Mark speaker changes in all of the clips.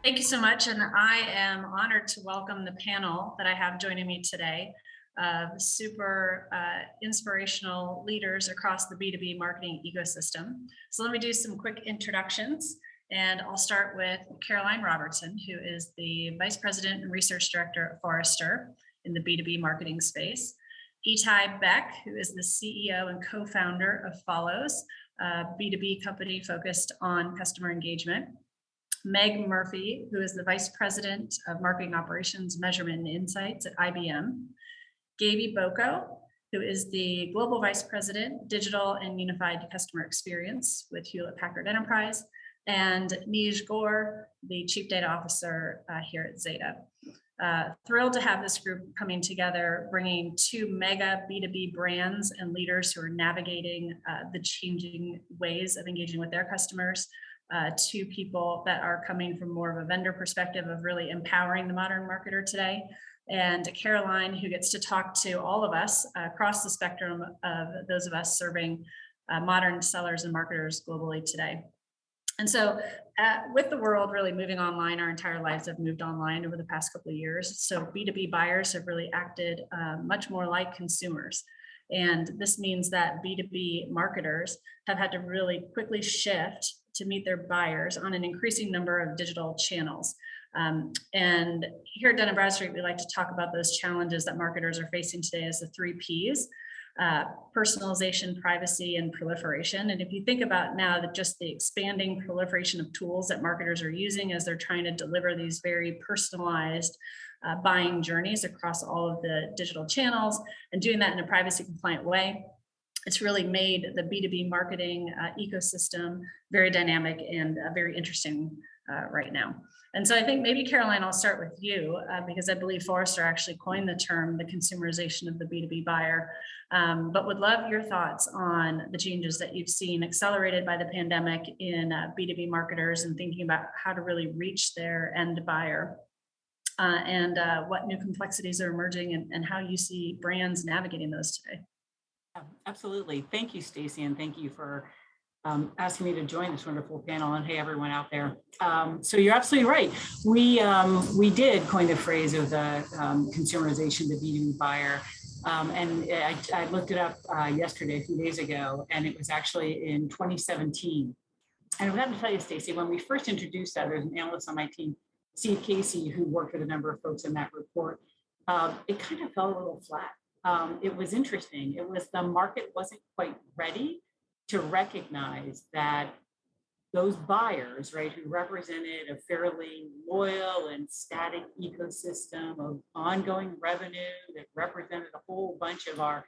Speaker 1: Thank you so much, and I am honored to welcome the panel that I have joining me today of super inspirational leaders across the B2B marketing ecosystem. So let me do some quick introductions, and I'll start with Caroline Robertson, who is the Vice President and Research Director at Forrester in the B2B marketing space. Etai Beck, who is the CEO and co-founder of Folloze, a B2B company focused on customer engagement. Meg Murphy, who is the Vice President of Marketing Operations, Measurement and Insights at IBM. Boko, who is the Global Vice President, Digital and Unified Customer Experience with Hewlett Packard Enterprise. And Neej, Gore, the Chief Data Officer here at Zeta. Thrilled to have this group coming together, bringing two mega B2B brands and leaders who are navigating the changing ways of engaging with their customers. To people that are coming from more of a vendor perspective of really empowering the modern marketer today, and Caroline, who gets to talk to all of us across the spectrum of those of us serving modern sellers and marketers globally today. And so with the world really moving online, our entire lives have moved online over the past couple of years. So B2B buyers have really acted much more like consumers. And this means that B2B marketers have had to really quickly shift to meet their buyers on an increasing number of digital channels. And here at Dun & Bradstreet, we like to talk about those challenges that marketers are facing today as the 3 Ps, personalization, privacy, and proliferation. And if you think about now that just the expanding proliferation of tools that marketers are using as they're trying to deliver these very personalized buying journeys across all of the digital channels and doing that in a privacy compliant way, it's really made the B2B marketing ecosystem very dynamic and very interesting right now. And so I think maybe, Caroline, I'll start with you because I believe Forrester actually coined the term the consumerization of the B2B buyer, but would love your thoughts on the changes that you've seen accelerated by the pandemic in B2B marketers and thinking about how to really reach their end buyer and what new complexities are emerging and how you see brands navigating those today.
Speaker 2: Absolutely. Thank you, Stacy, and thank you for asking me to join this wonderful panel. And hey, everyone out there. So you're absolutely right. We did coin the phrase of the consumerization, the B2B buyer. And I looked it up yesterday, a few days ago, and it was actually in 2017. And I have to tell you, Stacy, when we first introduced that, there's an analyst on my team, Steve Casey, who worked with a number of folks in that report. It kind of fell a little flat. It was interesting. It was the market wasn't quite ready to recognize that those buyers, right, who represented a fairly loyal and static ecosystem of ongoing revenue that represented a whole bunch of our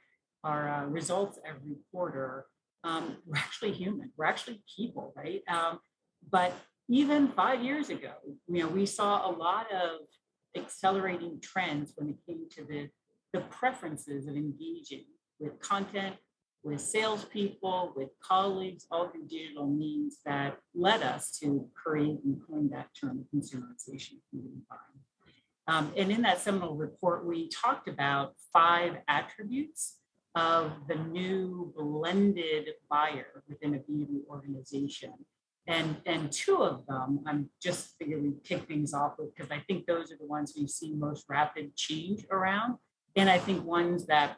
Speaker 2: results every quarter, we're actually human. We're actually people, right? But even 5 years ago, we saw a lot of accelerating trends when it came to the preferences of engaging with content, with salespeople, with colleagues, all through digital means that led us to create and coin that term consumerization. And in that seminal report, we talked about 5 attributes of the new blended buyer within a B2B organization. And 2 of them, I'm just figuring we kick things off with because I think those are the ones we've seen most rapid change around. And I think ones that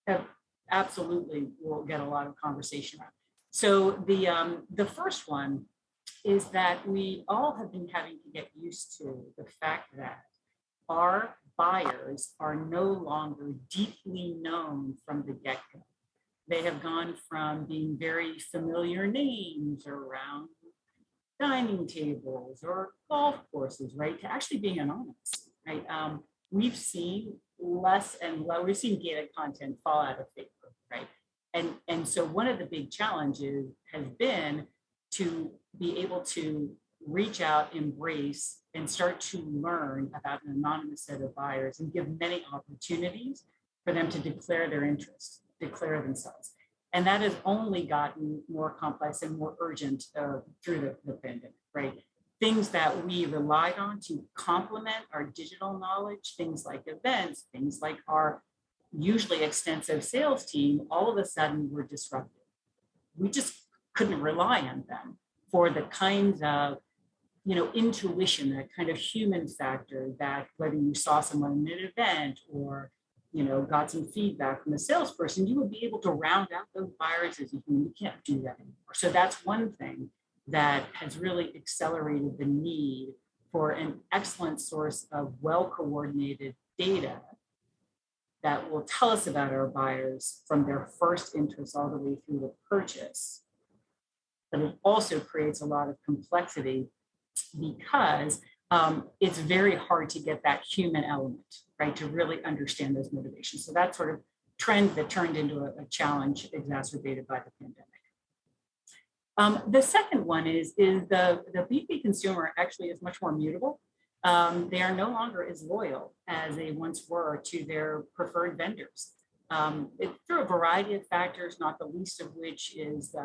Speaker 2: have absolutely will get a lot of conversation around. So the first one is that we all have been having to get used to the fact that our buyers are no longer deeply known from the get-go. They have gone from being very familiar names around dining tables or golf courses, right, to actually being anonymous, right? We've seen less and lower, we've seen gated content fall out of favor, right? And so one of the big challenges has been to be able to reach out, embrace, and start to learn about an anonymous set of buyers and give many opportunities for them to declare their interests, declare themselves. And that has only gotten more complex and more urgent through the pandemic, right? Things that we relied on to complement our digital knowledge, things like events, things like our usually extensive sales team, all of a sudden were disrupted. We just couldn't rely on them for the kinds of intuition, that kind of human factor, that whether you saw someone in an event or got some feedback from a salesperson, you would be able to round out those buyers as a human. You can't do that anymore. So that's one thing that has really accelerated the need for an excellent source of well-coordinated data that will tell us about our buyers from their first interest all the way through the purchase. But it also creates a lot of complexity because it's very hard to get that human element, right, to really understand those motivations. So that sort of trend that turned into a challenge exacerbated by the pandemic. The second one is the B2B consumer actually is much more mutable. They are no longer as loyal as they once were to their preferred vendors. Through a variety of factors, not the least of which is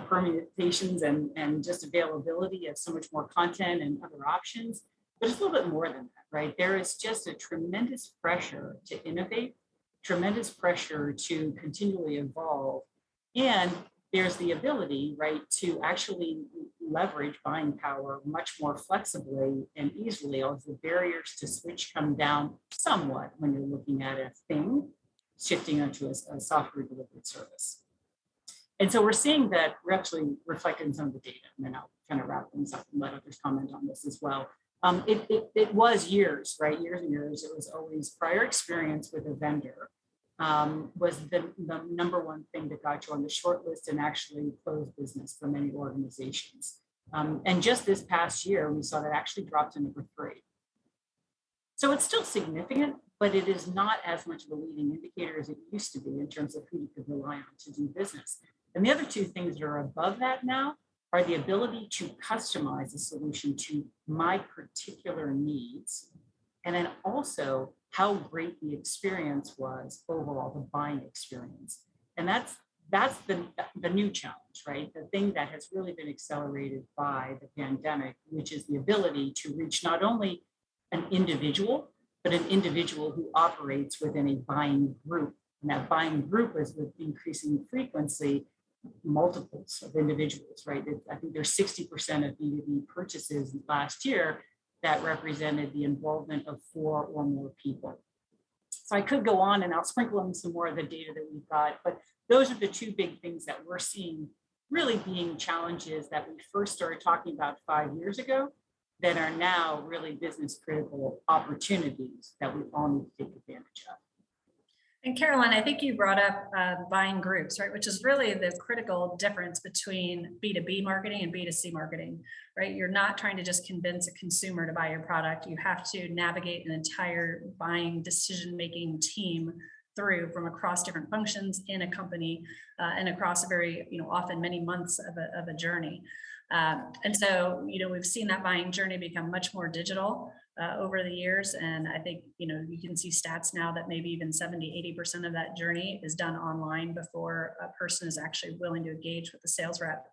Speaker 2: permutations and just availability of so much more content and other options. But it's a little bit more than that, right? There is just a tremendous pressure to innovate, tremendous pressure to continually evolve, and there's the ability, right, to actually leverage buying power much more flexibly and easily as the barriers to switch come down somewhat when you're looking at a thing shifting onto a software delivered service. And so we're seeing that we're actually reflected in some of the data, and then I'll kind of wrap things up and let others comment on this as well. It was years, right, years and years, it was always prior experience with a vendor was the number one thing that got you on the short list and actually closed business for many organizations. And just this past year, we saw that actually dropped to number 3. So it's still significant, but it is not as much of a leading indicator as it used to be in terms of who you could rely on to do business. And the other two things that are above that now are the ability to customize a solution to my particular needs, and then also how great the experience was overall, the buying experience. And that's the new challenge, right? The thing that has really been accelerated by the pandemic, which is the ability to reach not only an individual, but an individual who operates within a buying group. And that buying group is with increasing frequency, multiples of individuals, right? I think there's 60% of B2B purchases last year that represented the involvement of 4 or more people. So I could go on and I'll sprinkle in some more of the data that we've got, but those are the two big things that we're seeing really being challenges that we first started talking about 5 years ago that are now really business critical opportunities that we all need to take advantage of.
Speaker 1: And Caroline, I think you brought up buying groups, right? Which is really the critical difference between B2B marketing and B2C marketing, right? You're not trying to just convince a consumer to buy your product. You have to navigate an entire buying decision-making team through from across different functions in a company and across a very, often many months of a journey. And so, we've seen that buying journey become much more digital over the years. And I think, you can see stats now that maybe even 70-80% of that journey is done online before a person is actually willing to engage with the sales rep.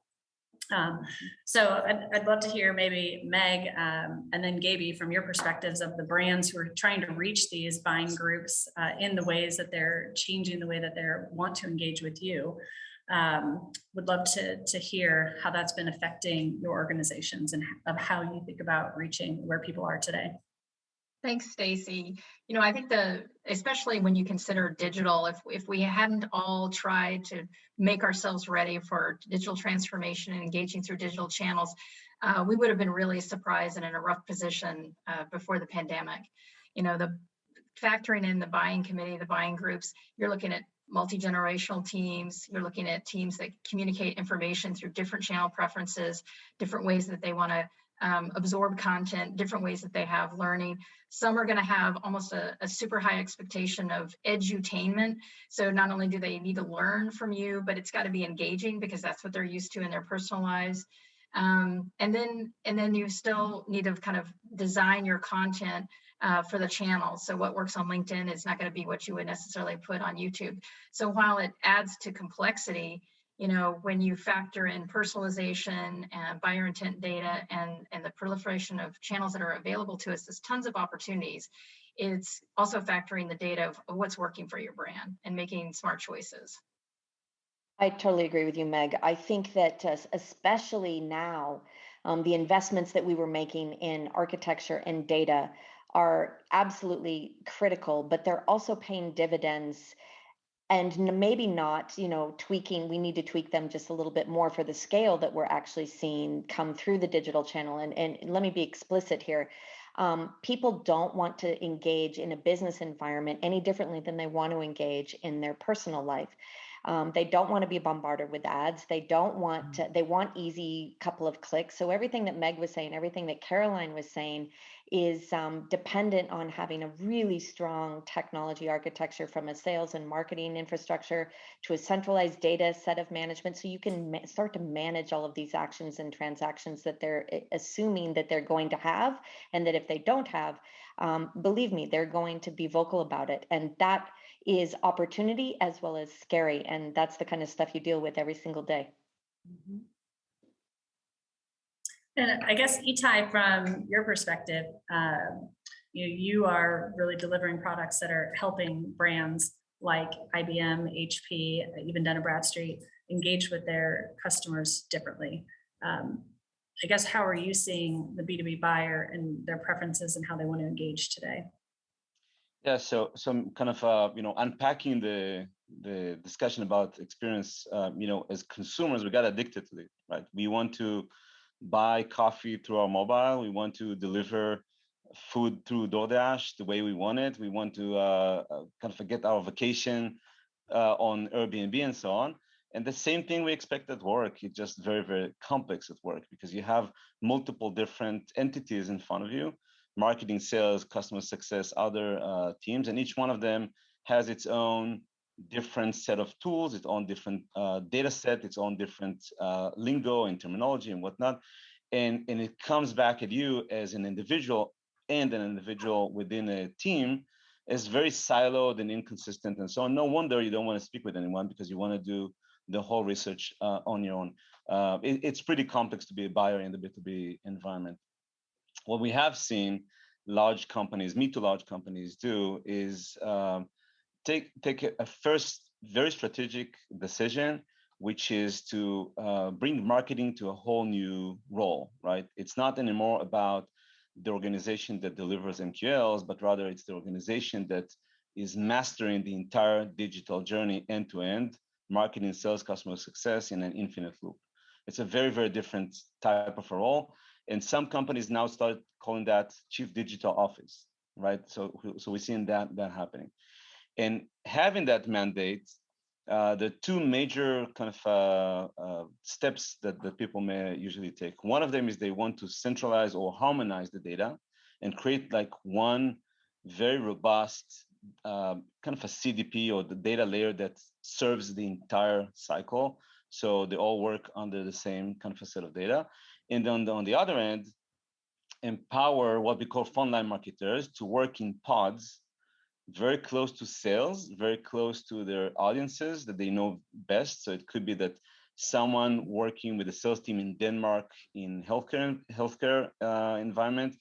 Speaker 1: So I'd love to hear maybe Meg and then Gaby from your perspectives of the brands who are trying to reach these buying groups in the ways that they're changing the way that they want to engage with you. Would love to hear how that's been affecting your organizations and of how you think about reaching where people are today.
Speaker 3: Thanks, Stacy. I think especially when you consider digital, if we hadn't all tried to make ourselves ready for digital transformation and engaging through digital channels, we would have been really surprised and in a rough position before the pandemic. The factoring in the buying committee, the buying groups, you're looking at multi-generational teams, you're looking at teams that communicate information through different channel preferences, different ways that they want to absorb content, different ways that they have learning. Some are going to have almost a super high expectation of edutainment. So not only do they need to learn from you, but it's got to be engaging because that's what they're used to in their personal lives. And then you still need to kind of design your content for the channel. So what works on LinkedIn is not going to be what you would necessarily put on YouTube. So while it adds to complexity, when you factor in personalization and buyer intent data and the proliferation of channels that are available to us, there's tons of opportunities. It's also factoring the data of what's working for your brand and making smart choices.
Speaker 4: I totally agree with you, Meg. I think that especially now, the investments that we were making in architecture and data are absolutely critical, but they're also paying dividends and maybe not, tweaking. We need to tweak them just a little bit more for the scale that we're actually seeing come through the digital channel. And let me be explicit here. People don't want to engage in a business environment any differently than they want to engage in their personal life. They don't want to be bombarded with ads. They don't want to, they want easy couple of clicks. So everything that Meg was saying, everything that Caroline was saying is dependent on having a really strong technology architecture, from a sales and marketing infrastructure to a centralized data set of management. So you can start to manage all of these actions and transactions that they're assuming that they're going to have, and that if they don't have, believe me, they're going to be vocal about it. And that is opportunity as well as scary. And that's the kind of stuff you deal with every single day.
Speaker 1: Mm-hmm. And I guess, Etai, from your perspective, you are really delivering products that are helping brands like IBM, HP, even Dun & Bradstreet engage with their customers differently. I guess, how are you seeing the B2B buyer and their preferences and how they want to engage today?
Speaker 5: Yeah, so I'm kind of unpacking the discussion about experience. As consumers, we got addicted to it, right? We want to buy coffee through our mobile. We want to deliver food through DoorDash the way we want it. We want to kind of forget our vacation on Airbnb and so on. And the same thing we expect at work. It's just very, very complex at work because you have multiple different entities in front of you: marketing, sales, customer success, other teams, and each one of them has its own different set of tools, its own different data set, its own different lingo and terminology and whatnot. And it comes back at you as an individual, and an individual within a team is very siloed and inconsistent and so on. No wonder you don't want to speak with anyone, because you want to do the whole research on your own. It's pretty complex to be a buyer in the B2B environment. What we have seen large companies, mid to large companies do is take a first very strategic decision, which is to bring marketing to a whole new role, right? It's not anymore about the organization that delivers MQLs, but rather it's the organization that is mastering the entire digital journey end to end, marketing, sales, customer success in an infinite loop. It's a very, very different type of a role. And some companies now start calling that chief digital office, right? So we're seeing that happening. And having that mandate, the two major kind of steps that people may usually take. One of them is they want to centralize or harmonize the data and create like one very robust kind of a CDP, or the data layer that serves the entire cycle. So they all work under the same kind of a set of data. And then on the other end, empower what we call frontline marketers to work in pods, very close to sales, very close to their audiences that they know best. So it could be that someone working with a sales team in Denmark in healthcare environment,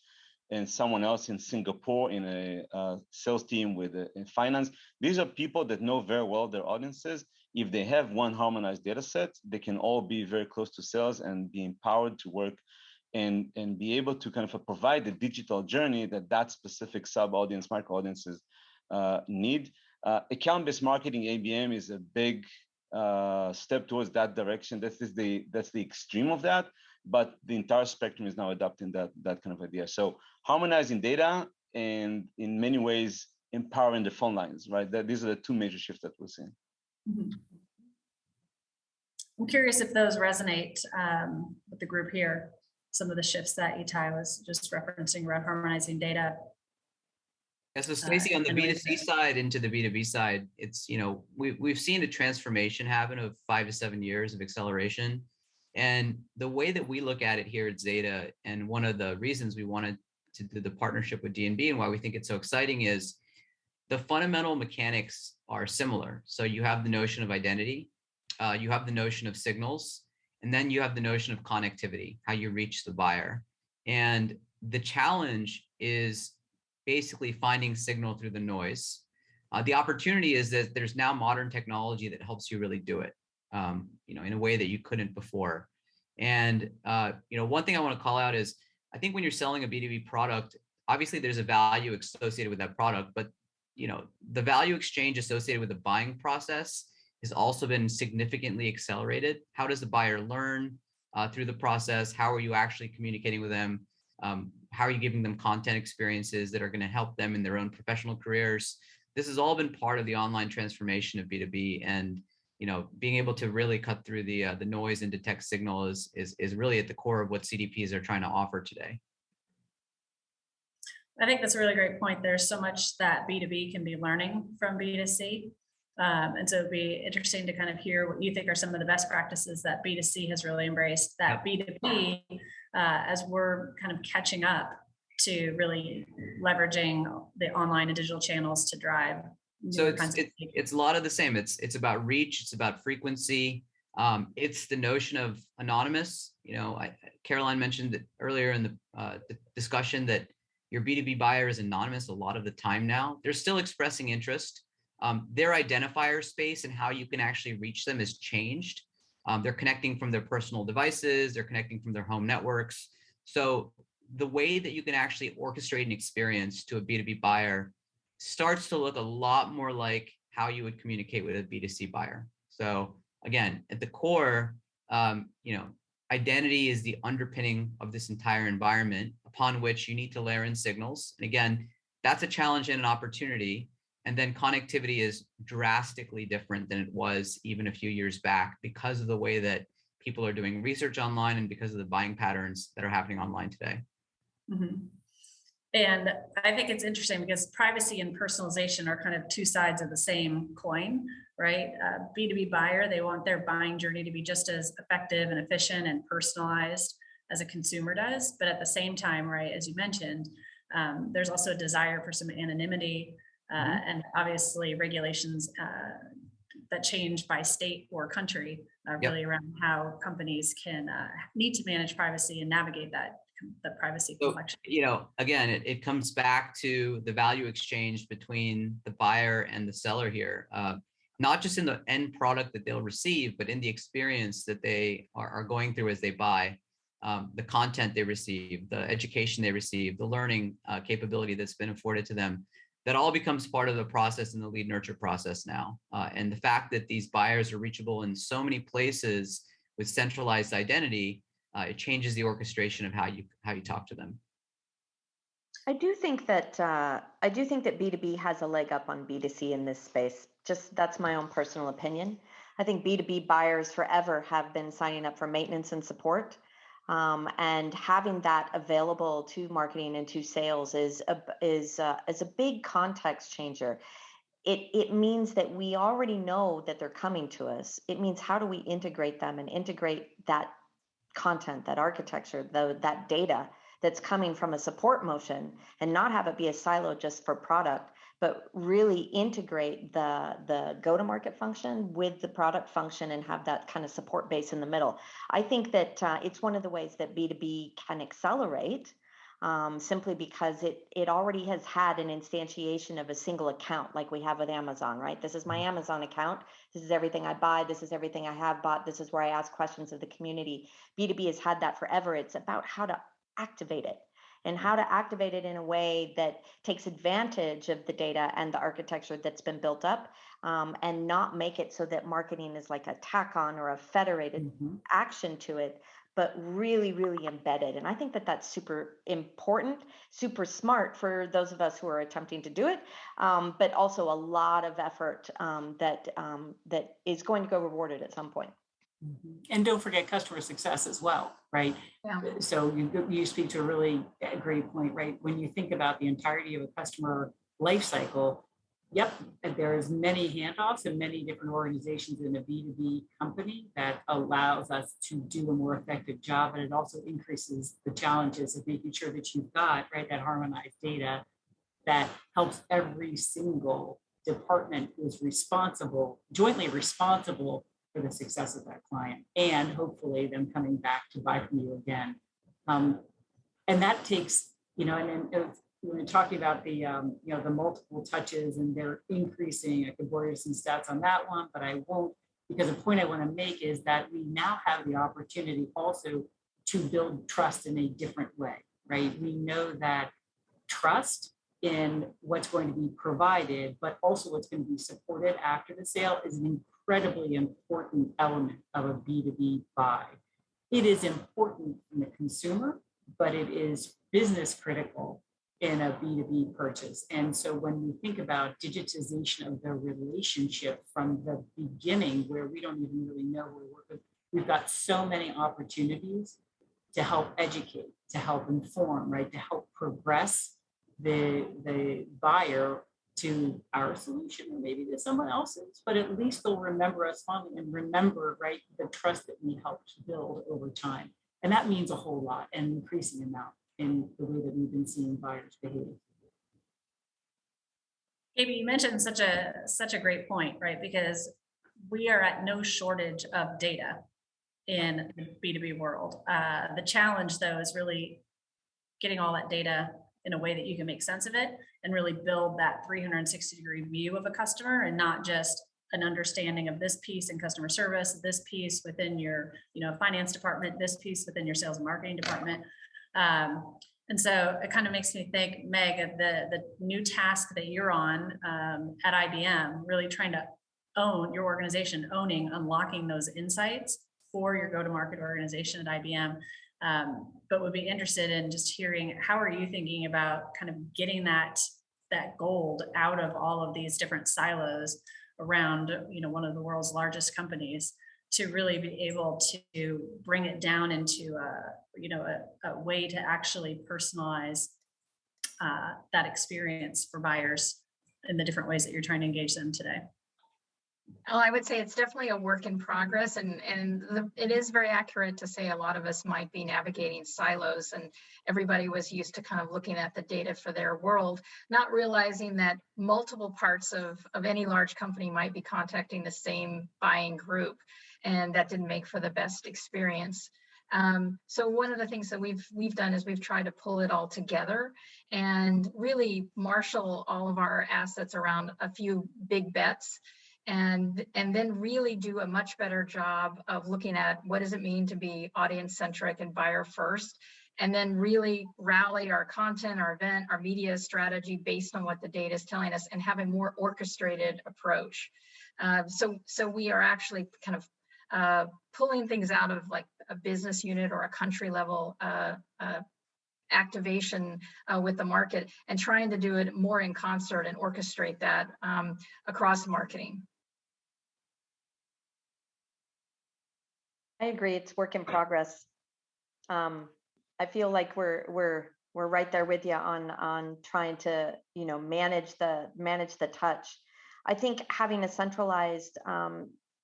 Speaker 5: and someone else in Singapore in a sales team with in finance. These are people that know very well their audiences. If they have one harmonized data set, they can all be very close to sales and be empowered to work and be able to kind of provide the digital journey that specific sub-audience, micro-audiences need. Account-based marketing, ABM, is a big step towards that direction. That's the extreme of that, but the entire spectrum is now adopting that kind of idea. So harmonizing data and in many ways empowering the phone lines, right? These are the two major shifts that we're seeing.
Speaker 1: Mm-hmm. I'm curious if those resonate with the group here. Some of the shifts that Etai was just referencing around harmonizing data.
Speaker 6: Yeah, so Stacy, on the B2C side into the B2B side, it's, we've seen a transformation happen of 5 to 7 years of acceleration. And the way that we look at it here at Zeta, and one of the reasons we wanted to do the partnership with D&B and why we think it's so exciting, is the fundamental mechanics are similar. So you have the notion of identity, you have the notion of signals, and then you have the notion of connectivity, how you reach the buyer. And the challenge is basically finding signal through the noise. The opportunity is that there's now modern technology that helps you really do it. in a way that you couldn't before. And, one thing I want to call out is, I think when you're selling a B2B product, obviously there's a value associated with that product, but, the value exchange associated with the buying process has also been significantly accelerated. How does the buyer learn through the process? How are you actually communicating with them? How are you giving them content experiences that are going to help them in their own professional careers? This has all been part of the online transformation of B2B, and being able to really cut through the noise and detect signal is really at the core of what CDPs are trying to offer today.
Speaker 1: I think that's a really great point. There's so much that B2B can be learning from B2C. And so it'd be interesting to kind of hear what you think are some of the best practices that B2C has really embraced, that B2B, as we're kind of catching up to really leveraging the online and digital channels to drive.
Speaker 6: So it's a lot of the same. It's about reach. It's about frequency. It's the notion of anonymous. Caroline mentioned that earlier in the discussion that your B2B buyer is anonymous a lot of the time now. They're still expressing interest. Their identifier space and how you can actually reach them has changed. They're connecting from their personal devices. They're connecting from their home networks. So the way that you can actually orchestrate an experience to a B2B buyer starts to look a lot more like how you would communicate with a B2C buyer. So again, at the core, identity is the underpinning of this entire environment upon which you need to layer in signals. And again, that's a challenge and an opportunity. And then connectivity is drastically different than it was even a few years back because of the way that people are doing research online and because of the buying patterns that are happening online today.
Speaker 1: Mm-hmm. And I think it's interesting because privacy and personalization are kind of two sides of the same coin, right? B2B buyer, they want their buying journey to be just as effective and efficient and personalized as a consumer does. But at the same time, right, as you mentioned, there's also a desire for some anonymity and obviously regulations that change by state or country, really around how companies can need to manage privacy and navigate the privacy complexion.
Speaker 6: Again, it comes back to the value exchange between the buyer and the seller here, not just in the end product that they'll receive, but in the experience that they are going through as they buy, the content they receive, the education they receive, the learning capability that's been afforded to them. That all becomes part of the process in the lead nurture process now. And the fact that these buyers are reachable in so many places with centralized identity, it changes the orchestration of how you talk to them.
Speaker 4: I do think that B2B has a leg up on B2C in this space. Just that's my own personal opinion. I think B2B buyers forever have been signing up for maintenance and support. And having that available to marketing and to sales is a big context changer. It means that we already know that they're coming to us. It means how do we integrate them and integrate that content, that architecture, that data that's coming from a support motion, and not have it be a silo just for product, but really integrate the go-to-market function with the product function and have that kind of support base in the middle. I think that it's one of the ways that B2B can accelerate, simply because it already has had an instantiation of a single account like we have with Amazon, right? This is my Amazon account. This is everything I buy. This is everything I have bought. This is where I ask questions of the community. B2B has had that forever. It's about how to activate it. And how to activate it in a way that takes advantage of the data and the architecture that's been built up, and not make it so that marketing is like a tack on or a federated action to it, but really, really embedded. And I think that that's super important, super smart for those of us who are attempting to do it, but also a lot of effort that is going to go rewarded at some point.
Speaker 2: And don't forget customer success as well, right?
Speaker 3: Yeah.
Speaker 2: So you speak to a really great point, right? When you think about the entirety of a customer life cycle, yep, there's many handoffs and many different organizations in a B2B company that allows us to do a more effective job. And it also increases the challenges of making sure that you've got, right, that harmonized data that helps every single department who is jointly responsible for the success of that client, and hopefully them coming back to buy from you again. And that takes, and when we're talking about the, the multiple touches and they're increasing, I could bore you some stats on that one, but I won't. because the point I want to make is that we now have the opportunity also to build trust in a different way, right? We know that trust in what's going to be provided, but also what's going to be supported after the sale is an incredibly important element of a B2B buy. It is important in the consumer, but it is business critical in a B2B purchase. And so when we think about digitization of the relationship from the beginning, where we don't even really know where we're working, we've got so many opportunities to help educate, to help inform, right, to help progress the buyer to our solution, or maybe to someone else's, but at least they'll remember us fondly and remember, right, the trust that we helped build over time. And that means a whole lot, and increasing amount in the way that we've been seeing buyers behave.
Speaker 1: Amy, you mentioned such a great point, right? Because we are at no shortage of data in the B2B world. The challenge, though, is really getting all that data in a way that you can make sense of it and really build that 360-degree view of a customer, and not just an understanding of this piece in customer service, this piece within your finance department, this piece within your sales and marketing department. And so it kind of makes me think, Meg, of the new task that you're on at IBM, really trying to own your organization, unlocking those insights for your go-to-market organization at IBM. But would be interested in just hearing, how are you thinking about kind of getting that gold out of all of these different silos around, one of the world's largest companies, to really be able to bring it down into a way to actually personalize that experience for buyers in the different ways that you're trying to engage them today?
Speaker 3: Well, I would say it's definitely a work in progress, and it is very accurate to say a lot of us might be navigating silos, and everybody was used to kind of looking at the data for their world, not realizing that multiple parts of any large company might be contacting the same buying group, and that didn't make for the best experience. So one of the things that we've done is we've tried to pull it all together and really marshal all of our assets around a few big bets, and then really do a much better job of looking at what does it mean to be audience centric and buyer first, and then really rally our content, our event, our media strategy based on what the data is telling us, and have a more orchestrated approach. So we are actually kind of pulling things out of like a business unit or a country level activation with the market, and trying to do it more in concert and orchestrate that across marketing.
Speaker 4: I agree. It's work in progress. I feel like we're right there with you on trying to manage the touch. I think having a centralized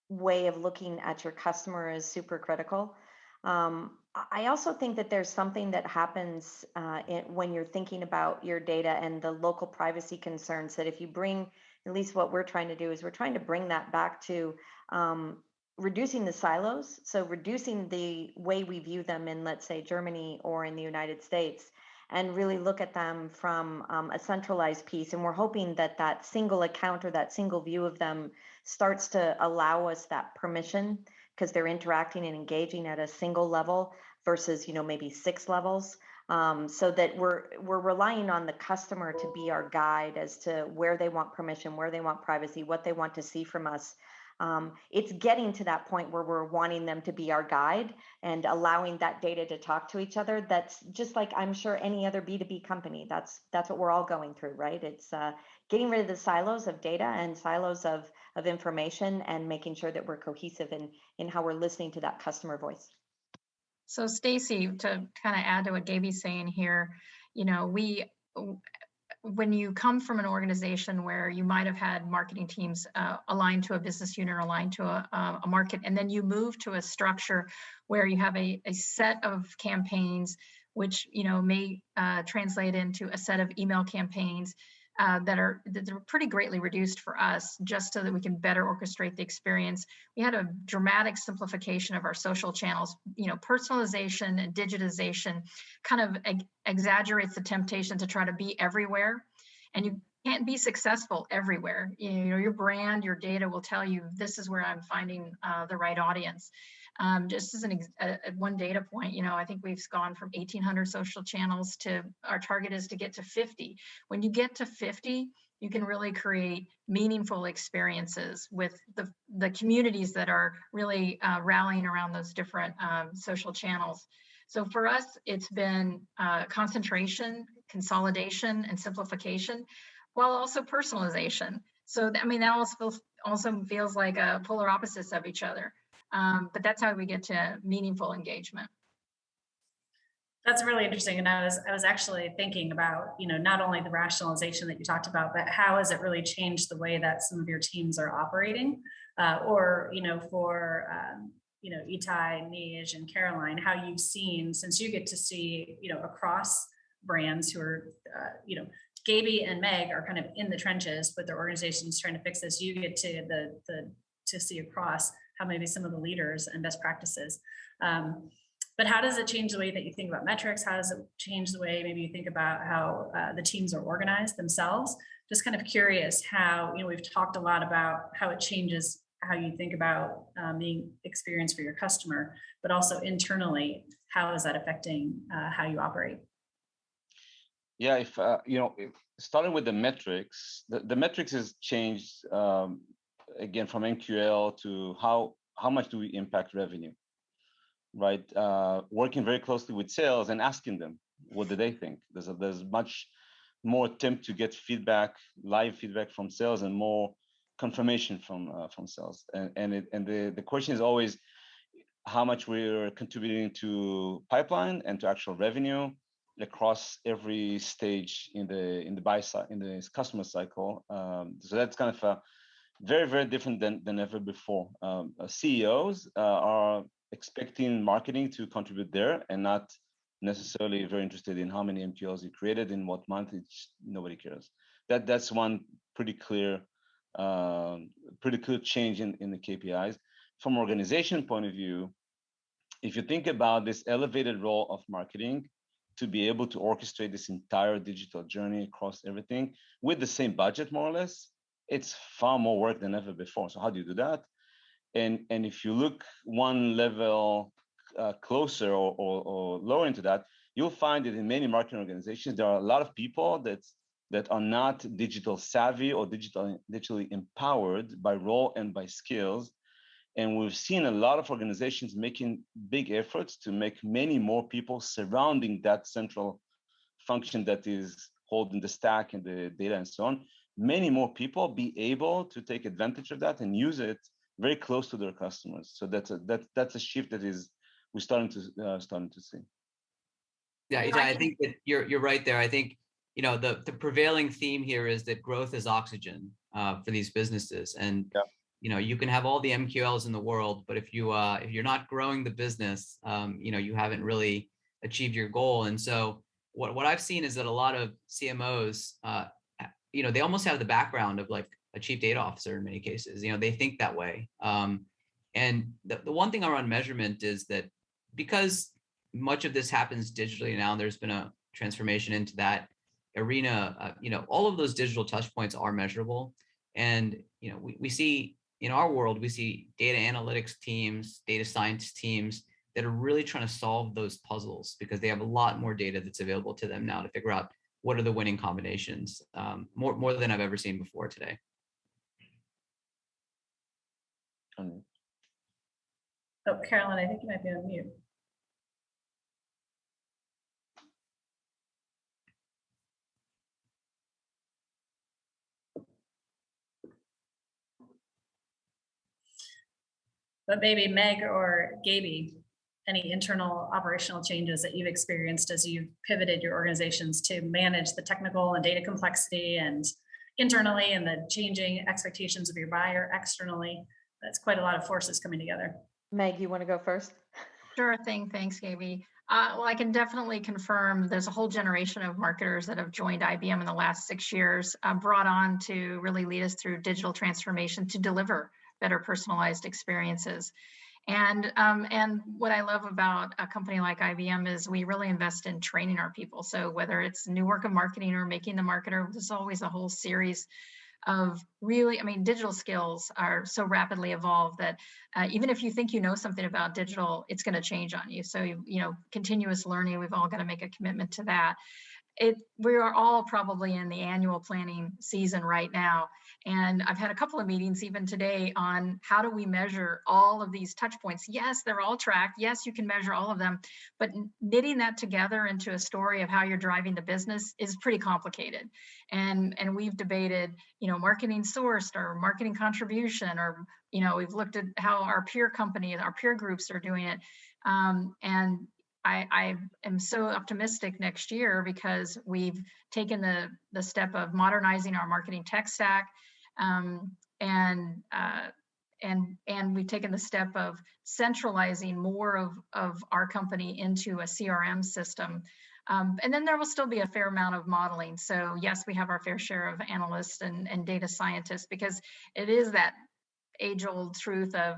Speaker 4: way of looking at your customer is super critical. I also think that there's something that happens when you're thinking about your data and the local privacy concerns, that if you bring, at least what we're trying to do is we're trying to bring that back to reducing the silos. So reducing the way we view them in, let's say, Germany or in the United States, and really look at them from a centralized piece. And we're hoping that that single account or that single view of them starts to allow us that permission, because they're interacting and engaging at a single level versus maybe 6 levels, so that we're relying on the customer to be our guide as to where they want permission, where they want privacy, what they want to see from us. It's getting to that point where we're wanting them to be our guide and allowing that data to talk to each other. That's just like, I'm sure, any other B2B company. That's what we're all going through, right? It's getting rid of the silos of data and silos of information, and making sure that we're cohesive in how we're listening to that customer voice.
Speaker 3: So Stacy, to kind of add to what Gaby's saying here, when you come from an organization where you might have had marketing teams aligned to a business unit or aligned to a market, and then you move to a structure where you have a set of campaigns, which may translate into a set of email campaigns that are pretty greatly reduced for us, just so that we can better orchestrate the experience. We had a dramatic simplification of our social channels. Personalization and digitization kind of exaggerates the temptation to try to be everywhere. And can't be successful everywhere. You know, your brand, your data will tell you this is where I'm finding the right audience. Just as one data point, you know, I think we've gone from 1,800 social channels to our target is to get to 50. When you get to 50, you can really create meaningful experiences with the communities that are really rallying around those different social channels. So for us, it's been concentration, consolidation, and simplification, while also personalization. So, I mean, that also feels like polar opposites of each other. But that's how we get to meaningful engagement.
Speaker 1: That's really interesting. And I was actually thinking about, you know, not only the rationalization that you talked about, but how has it really changed the way that some of your teams are operating? Or, you know, for, you know, Etai, Neej, and Caroline, how you've seen, since you get to see, you know, across brands who are, you know, Gaby and Meg are kind of in the trenches with their organizations trying to fix this. You get to to see across how maybe some of the leaders and best practices. But how does it change the way that you think about metrics? How does it change the way maybe you think about how the teams are organized themselves? Just kind of curious how, you know, we've talked a lot about how it changes how you think about the experience for your customer, but also internally, how is that affecting how you operate?
Speaker 5: Yeah, if you know, starting with the metrics, the metrics has changed again from MQL to how much do we impact revenue, right? Working very closely with sales and asking them what do they think. There's much more attempt to get feedback, live feedback from sales, and more confirmation from sales. And the question is always how much we're contributing to pipeline and to actual revenue across every stage in the buy side, in the customer cycle. So that's kind of very, very different than ever before. CEOs are expecting marketing to contribute there and not necessarily very interested in how many MQLs you created in what month. Nobody cares. That's one pretty clear change in the KPIs. From organization point of view, if you think about this elevated role of marketing to be able to orchestrate this entire digital journey across everything with the same budget, more or less, it's far more work than ever before. So how do you do that? And if you look one level closer or lower into that, you'll find that in many marketing organizations, there are a lot of people that are not digital savvy or digitally empowered by role and by skills. And we've seen a lot of organizations making big efforts to make many more people surrounding that central function that is holding the stack and the data and so on. Many more people be able to take advantage of that and use it very close to their customers. So that's a shift that we're starting to see.
Speaker 6: Yeah, I think that you're right there. I think, you know, the prevailing theme here is that growth is oxygen for these businesses. And
Speaker 5: yeah.
Speaker 6: You know, you can have all the MQLs in the world, but if you're not growing the business, you know, you haven't really achieved your goal. And so what I've seen is that a lot of CMOs, you know, they almost have the background of like a chief data officer in many cases. You know, they think that way. And the one thing around measurement is that because much of this happens digitally now, there's been a transformation into that arena. You know, all of those digital touch points are measurable. And, you know, we see in our world, we see data analytics teams, data science teams that are really trying to solve those puzzles because they have a lot more data that's available to them now to figure out what are the winning combinations, more than I've ever seen before today.
Speaker 1: Oh, Caroline, I think you might be on mute. But maybe Meg or Gaby, any internal operational changes that you've experienced as you've pivoted your organizations to manage the technical and data complexity and internally and the changing expectations of your buyer externally? That's quite a lot of forces coming together.
Speaker 4: Meg, you want to go first?
Speaker 3: Sure thing. Thanks, Gaby. Well, I can definitely confirm there's a whole generation of marketers that have joined IBM in the last 6 years, brought on to really lead us through digital transformation to deliver better personalized experiences. And what I love about a company like IBM is we really invest in training our people. So whether it's new work of marketing or making the marketer, there's always a whole series of really, I mean, digital skills are so rapidly evolved that even if you think you know something about digital, it's going to change on you. So, continuous learning, we've all got to make a commitment to that. We are all probably in the annual planning season right now. And I've had a couple of meetings even today on how do we measure all of these touch points. Yes, they're all tracked. Yes, you can measure all of them, but knitting that together into a story of how you're driving the business is pretty complicated. And we've debated, marketing sourced or marketing contribution, or, we've looked at how our peer companies, our peer groups are doing it. And I am so optimistic next year because we've taken the step of modernizing our marketing tech stack, and we've taken the step of centralizing more of our company into a CRM system. And then there will still be a fair amount of modeling. So yes, we have our fair share of analysts and data scientists, because it is that age-old truth of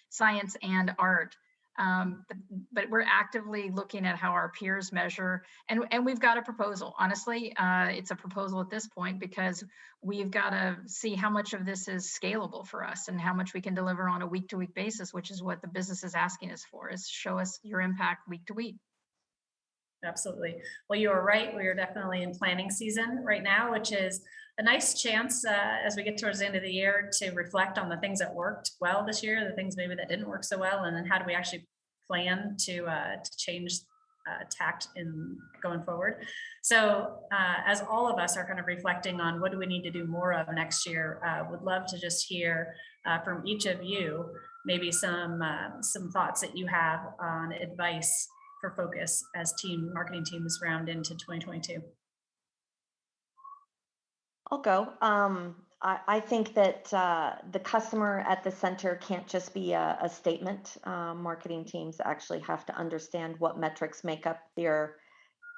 Speaker 3: science and art. But we're actively looking at how our peers measure, and we've got a proposal. Honestly, it's a proposal at this point because we've got to see how much of this is scalable for us and how much we can deliver on a week-to-week basis, which is what the business is asking us for, is show us your impact week to week.
Speaker 1: Absolutely. Well, you are right. We are definitely in planning season right now, which is a nice chance as we get towards the end of the year to reflect on the things that worked well this year, the things maybe that didn't work so well, and then how do we actually plan to change tact in going forward. So as all of us are kind of reflecting on what do we need to do more of next year, would love to just hear from each of you maybe some thoughts that you have on advice for focus as marketing teams round into 2022.
Speaker 4: I'll go. I think that the customer at the center can't just be a statement. Marketing teams actually have to understand what metrics make up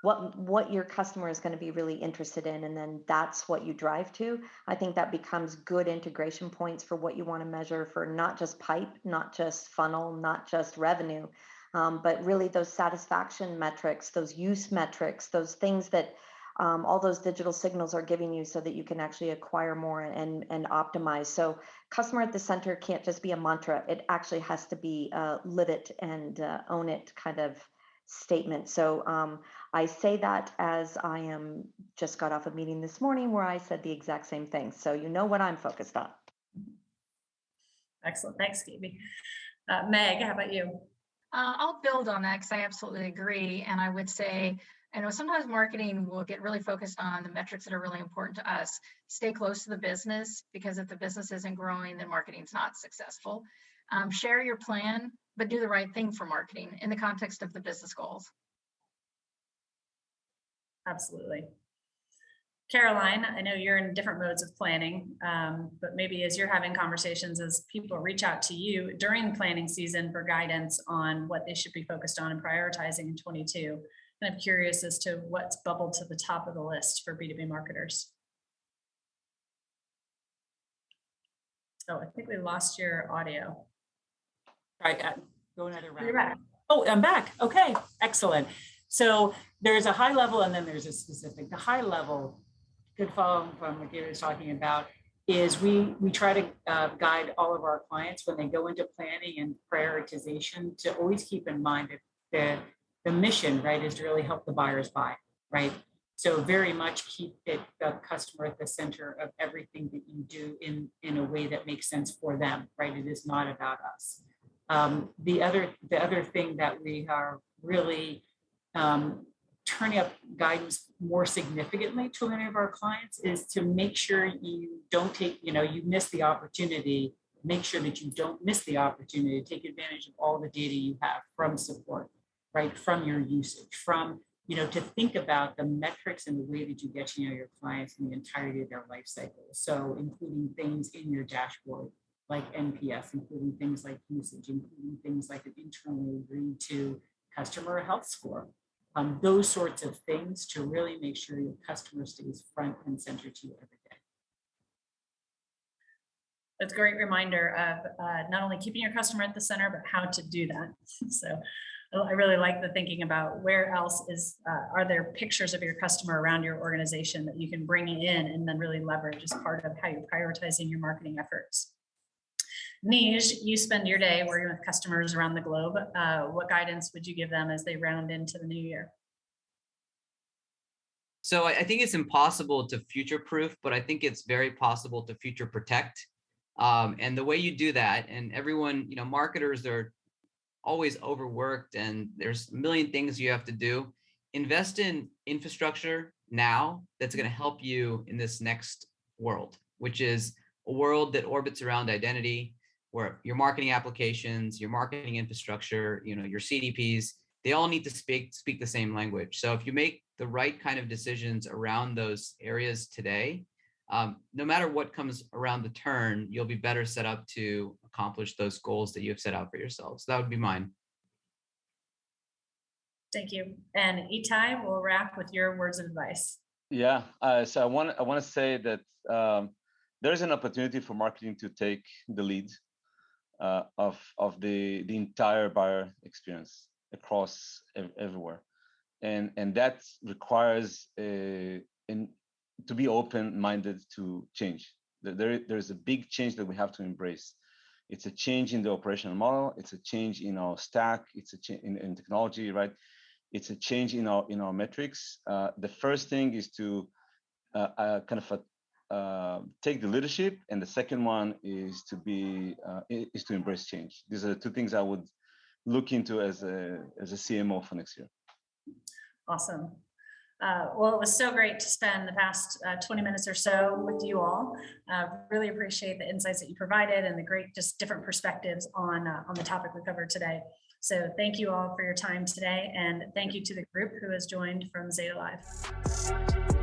Speaker 4: what your customer is going to be really interested in, and then that's what you drive to. I think that becomes good integration points for what you want to measure for not just pipe, not just funnel, not just revenue, but really those satisfaction metrics, those use metrics, those things that all those digital signals are giving you so that you can actually acquire more and optimize. So customer at the center can't just be a mantra. It actually has to be a live it and own it kind of statement. So I say that as I just got off a meeting this morning where I said the exact same thing. So you know what I'm focused on.
Speaker 1: Excellent. Thanks, Gaby. Meg, how about you?
Speaker 3: I'll build on that because I absolutely agree. And I would say, sometimes marketing will get really focused on the metrics that are really important to us. Stay close to the business, because if the business isn't growing, then marketing's not successful. Share your plan, but do the right thing for marketing in the context of the business goals.
Speaker 1: Absolutely. Caroline, I know you're in different modes of planning, but maybe as you're having conversations, as people reach out to you during planning season for guidance on what they should be focused on and prioritizing in 22, and I'm curious as to what's bubbled to the top of the list for B2B marketers. Oh, I think we lost your audio.
Speaker 2: Right, go another round.
Speaker 1: You're back.
Speaker 2: Oh, I'm back. Okay, excellent. So there's a high level and then there's a specific. The high level, good follow from what Gary was talking about, is we try to guide all of our clients when they go into planning and prioritization to always keep in mind that the mission, right, is to really help the buyers buy, right? So very much keep the customer at the center of everything that you do in a way that makes sense for them, right? It is not about us. The other thing that we are really turning up guidance more significantly to many of our clients is to make sure you don't take, you miss the opportunity, make sure that you don't miss the opportunity to take advantage of all the data you have from support, right? From your usage, from, to think about the metrics and the way that you get to know your clients in the entirety of their life cycle. So including things in your dashboard, like NPS, including things like usage, including things like an internally agreed to customer health score. Those sorts of things to really make sure your customer stays front and center to you every day.
Speaker 1: It's a great reminder of not only keeping your customer at the center, but how to do that. So I really like the thinking about where else are there pictures of your customer around your organization that you can bring in and then really leverage as part of how you're prioritizing your marketing efforts. Neej, you spend your day working with customers around the globe. What guidance would you give them as they round into the new year?
Speaker 6: So I think it's impossible to future-proof, but I think it's very possible to future protect. And the way you do that, and everyone, marketers are always overworked and there's a million things you have to do. Invest in infrastructure now that's going to help you in this next world, which is a world that orbits around identity, where your marketing applications, your marketing infrastructure, your CDPs, they all need to speak the same language. So if you make the right kind of decisions around those areas today, no matter what comes around the turn, you'll be better set up to accomplish those goals that you have set out for yourselves. That would be mine.
Speaker 1: Thank you. And Etai, we'll wrap with your words of advice.
Speaker 5: Yeah. So I want to say that there's an opportunity for marketing to take the lead of the entire buyer experience across everywhere, and that requires to be open-minded to change. There's a big change that we have to embrace. It's a change in the operational model. It's a change in our stack. It's a change in technology, right? It's a change in our metrics. The first thing is to take the leadership, and the second one is to embrace change. These are the two things I would look into as a CMO for next year.
Speaker 1: Awesome. Well, it was so great to spend the past 20 minutes or so with you all. Really appreciate the insights that you provided and the great, just different perspectives on the topic we covered today. So thank you all for your time today, and thank you to the group who has joined from Zeta Live.